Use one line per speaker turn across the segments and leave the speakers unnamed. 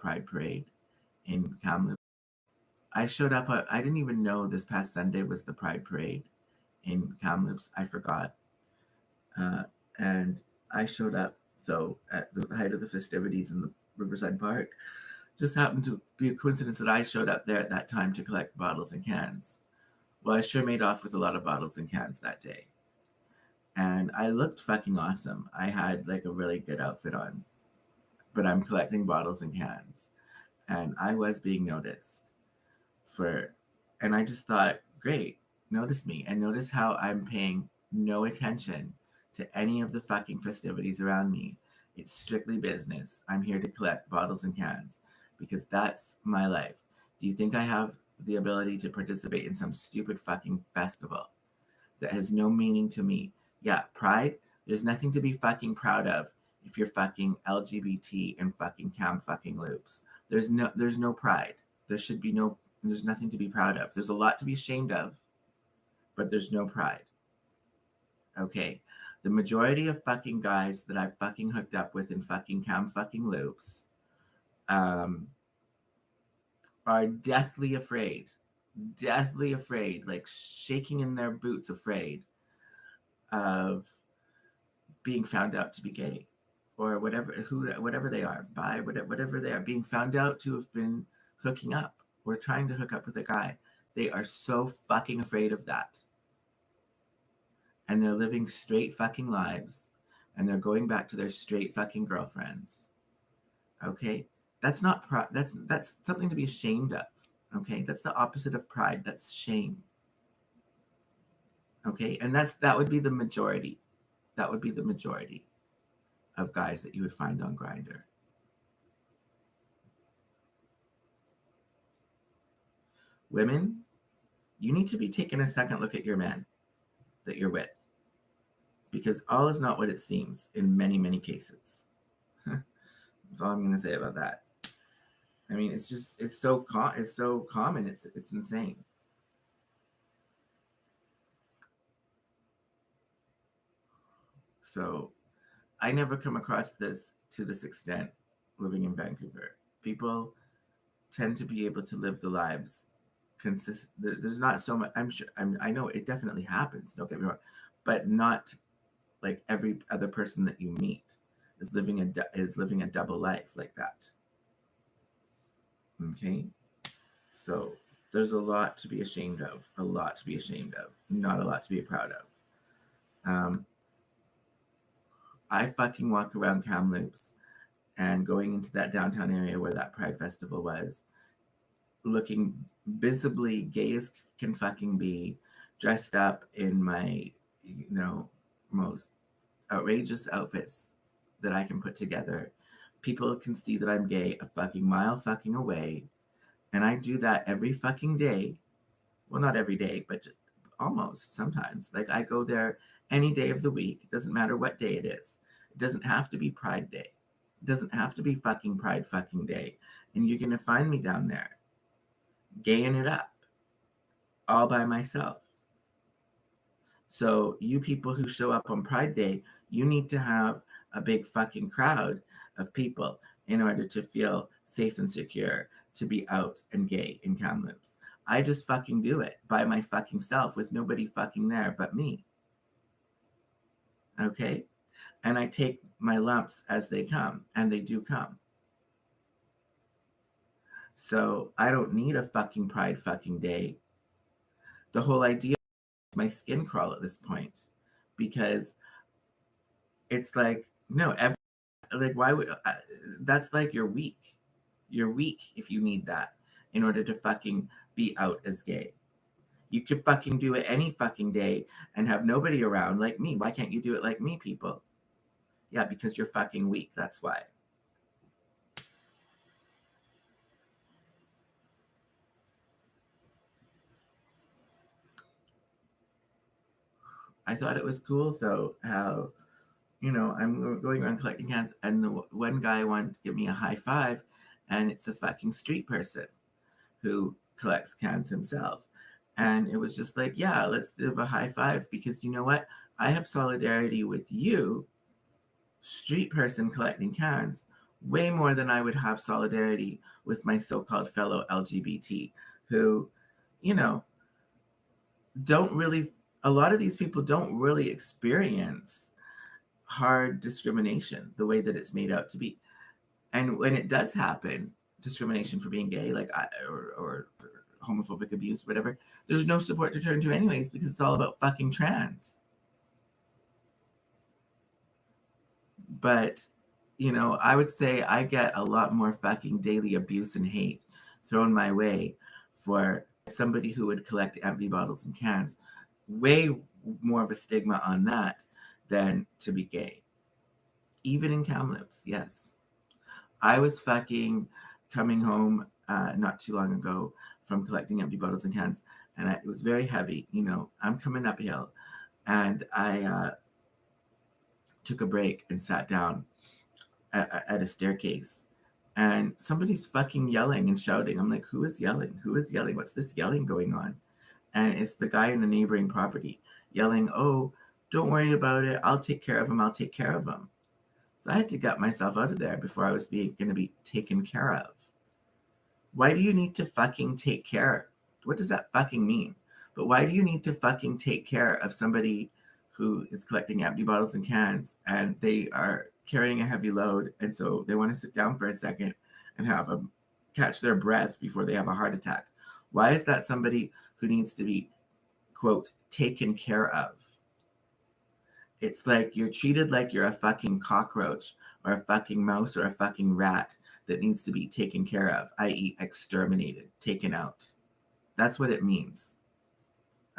Pride Parade in Kamloops. I showed up, I didn't even know this past Sunday was the Pride Parade in Kamloops. I forgot. And I showed up, though, at the height of the festivities in the Riverside Park. Just happened to be a coincidence that I showed up there at that time to collect bottles and cans. Well, I sure made off with a lot of bottles and cans that day. And I looked fucking awesome. I had like a really good outfit on, but I'm collecting bottles and cans. And I was being noticed and I just thought, great, notice me and notice how I'm paying no attention to any of the fucking festivities around me. It's strictly business. I'm here to collect bottles and cans because that's my life. Do you think I have the ability to participate in some stupid fucking festival that has no meaning to me? Yeah, pride, there's nothing to be fucking proud of if you're fucking LGBT and fucking Kamloops. There's no pride. There's nothing to be proud of. There's a lot to be ashamed of, but there's no pride. Okay? The majority of fucking guys that I've fucking hooked up with in fucking Kamloops are deathly afraid, like shaking in their boots, afraid of being found out to be gay or whatever they are, bi, whatever they are, being found out to have been hooking up or trying to hook up with a guy. They are so fucking afraid of that. And they're living straight fucking lives and they're going back to their straight fucking girlfriends. Okay? That's not that's something to be ashamed of. Okay? That's the opposite of pride. That's shame. Okay? And that would be the majority. That would be the majority of guys that you would find on Grindr. Women, you need to be taking a second look at your man that you're with, because all is not what it seems in many, many cases. That's all I'm going to say about that. I mean, it's so common. It's insane. So I never come across this to this extent living in Vancouver. People tend to be able to live the lives there's not so much. I know it definitely happens, don't get me wrong, but not like every other person that you meet is living a double life like that. Okay, so there's a lot to be ashamed of, not a lot to be proud of. I fucking walk around Kamloops and going into that downtown area where that Pride Festival was, looking visibly gay as can fucking be, dressed up in my, most outrageous outfits that I can put together. People can see that I'm gay a fucking mile fucking away. And I do that every fucking day. Well, not every day, but almost sometimes. Like I go there any day of the week. It doesn't matter what day it is. It doesn't have to be Pride Day. It doesn't have to be fucking Pride fucking Day. And you're going to find me down there gaying it up all by myself. So you people who show up on Pride Day, you need to have a big fucking crowd of people in order to feel safe and secure to be out and gay in Kamloops. I just fucking do it by my fucking self with nobody fucking there but me. Okay? And I take my lumps as they come, and they do come. So I don't need a fucking Pride fucking Day. The whole idea of my skin crawl at this point, because it's like, no, why would that's like you're weak. You're weak if you need that in order to fucking be out as gay. You could fucking do it any fucking day and have nobody around like me. Why can't you do it like me, people? Yeah, because you're fucking weak. That's why. I thought it was cool, though, how, I'm going around collecting cans, and the one guy wanted to give me a high five, and it's a fucking street person who collects cans himself. And it was just like, yeah, let's give a high five, because you know what? I have solidarity with you, street person collecting cans, way more than I would have solidarity with my so-called fellow LGBT who, you know, don't really, a lot of these people don't really experience hard discrimination the way that it's made out to be. And when it does happen, discrimination for being gay, like or homophobic abuse, whatever, there's no support to turn to anyways because it's all about fucking trans. But, I would say I get a lot more fucking daily abuse and hate thrown my way for somebody who would collect empty bottles and cans. Way more of a stigma on that than to be gay. Even in Kamloops, yes. I was fucking coming home not too long ago from collecting empty bottles and cans, and it was very heavy. I'm coming uphill, and I took a break and sat down at a staircase, and somebody's fucking yelling and shouting. I'm like, who is yelling? Who is yelling? What's this yelling going on? And it's the guy in the neighboring property yelling, oh, don't worry about it. I'll take care of him. I'll take care of him. So I had to get myself out of there before I was going to be taken care of. Why do you need to fucking take care? What does that fucking mean? But why do you need to fucking take care of somebody who is collecting empty bottles and cans and they are carrying a heavy load, and so they want to sit down for a second and have a catch their breath before they have a heart attack? Why is that somebody who needs to be, quote, taken care of? It's like you're treated like you're a fucking cockroach or a fucking mouse or a fucking rat that needs to be taken care of, i.e., exterminated, taken out. That's what it means.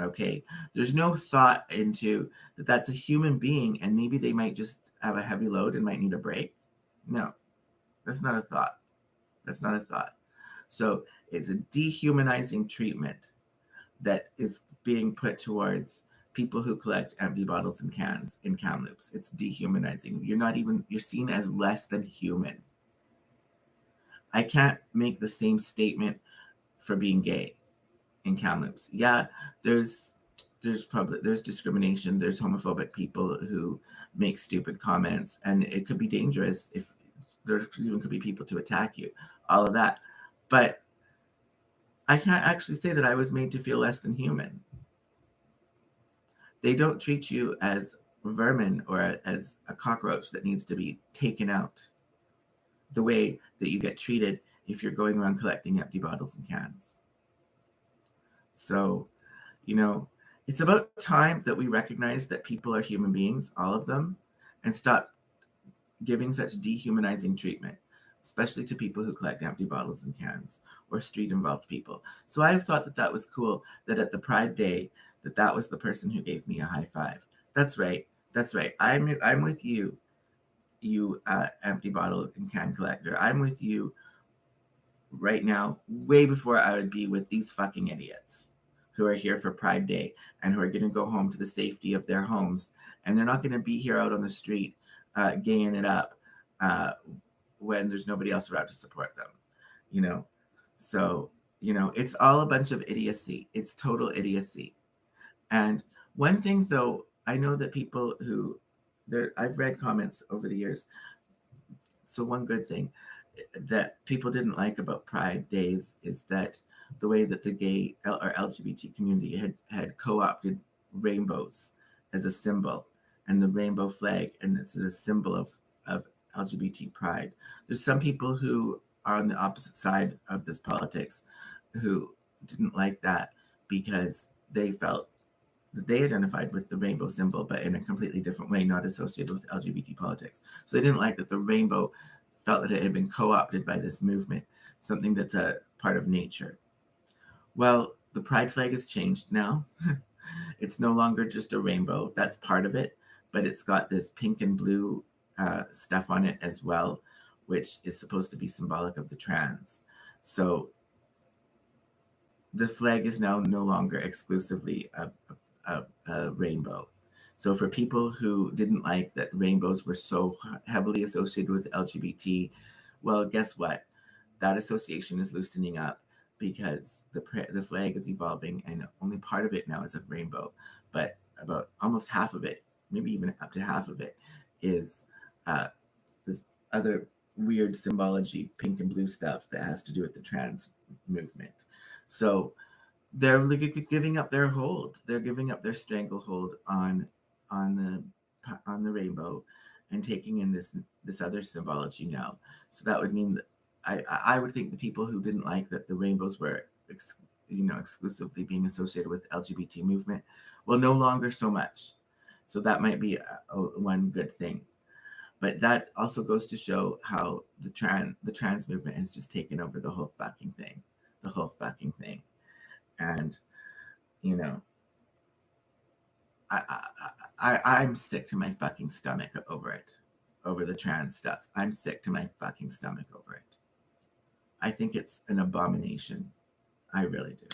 Okay? There's no thought into that that's a human being and maybe they might just have a heavy load and might need a break. No, that's not a thought. That's not a thought. So it's a dehumanizing treatment that is being put towards people who collect empty bottles and cans in Kamloops. It's dehumanizing. You're seen as less than human. I can't make the same statement for being gay in Kamloops. Yeah, there's discrimination, there's homophobic people who make stupid comments, and it could be dangerous if there even could be people to attack you, all of that. But I can't actually say that I was made to feel less than human. They don't treat you as vermin or as a cockroach that needs to be taken out the way that you get treated if you're going around collecting empty bottles and cans. So, it's about time that we recognize that people are human beings, all of them, and stop giving such dehumanizing treatment, especially to people who collect empty bottles and cans or street involved people. So I thought that was cool that at the Pride Day, that was the person who gave me a high five. That's right. That's right. I'm with you, you empty bottle and can collector. I'm with you right now, way before I would be with these fucking idiots who are here for Pride Day and who are going to go home to the safety of their homes. And they're not going to be here out on the street gaying it up when there's nobody else around to support them, So, it's all a bunch of idiocy. It's total idiocy. And one thing, though, I know that people I've read comments over the years. So one good thing that people didn't like about Pride Days is that the way that the gay or LGBT community had co-opted rainbows as a symbol, and the rainbow flag, and this is a symbol of LGBT pride. There's some people who are on the opposite side of this politics who didn't like that because they felt that they identified with the rainbow symbol, but in a completely different way, not associated with LGBT politics. So they didn't like that the rainbow felt that it had been co-opted by this movement, something that's a part of nature. Well, the pride flag has changed now. It's no longer just a rainbow. That's part of it, but it's got this pink and blue stuff on it as well, which is supposed to be symbolic of the trans. So the flag is now no longer exclusively a rainbow. So for people who didn't like that rainbows were so heavily associated with LGBT, well, guess what? That association is loosening up because the flag is evolving, and only part of it now is a rainbow, but about almost half of it, maybe even up to half of it, is this other weird symbology, pink and blue stuff that has to do with the trans movement. So they're giving up their hold. They're giving up their stranglehold on the rainbow, and taking in this other symbology now. So that would mean that I would think the people who didn't like that the rainbows were exclusively being associated with LGBT movement, well, no longer so much. So that might be one good thing. But that also goes to show how the trans movement has just taken over the whole fucking thing, and you know, I'm sick to my fucking stomach over it, over the trans stuff. I'm sick to my fucking stomach over it. I think it's an abomination. I really do.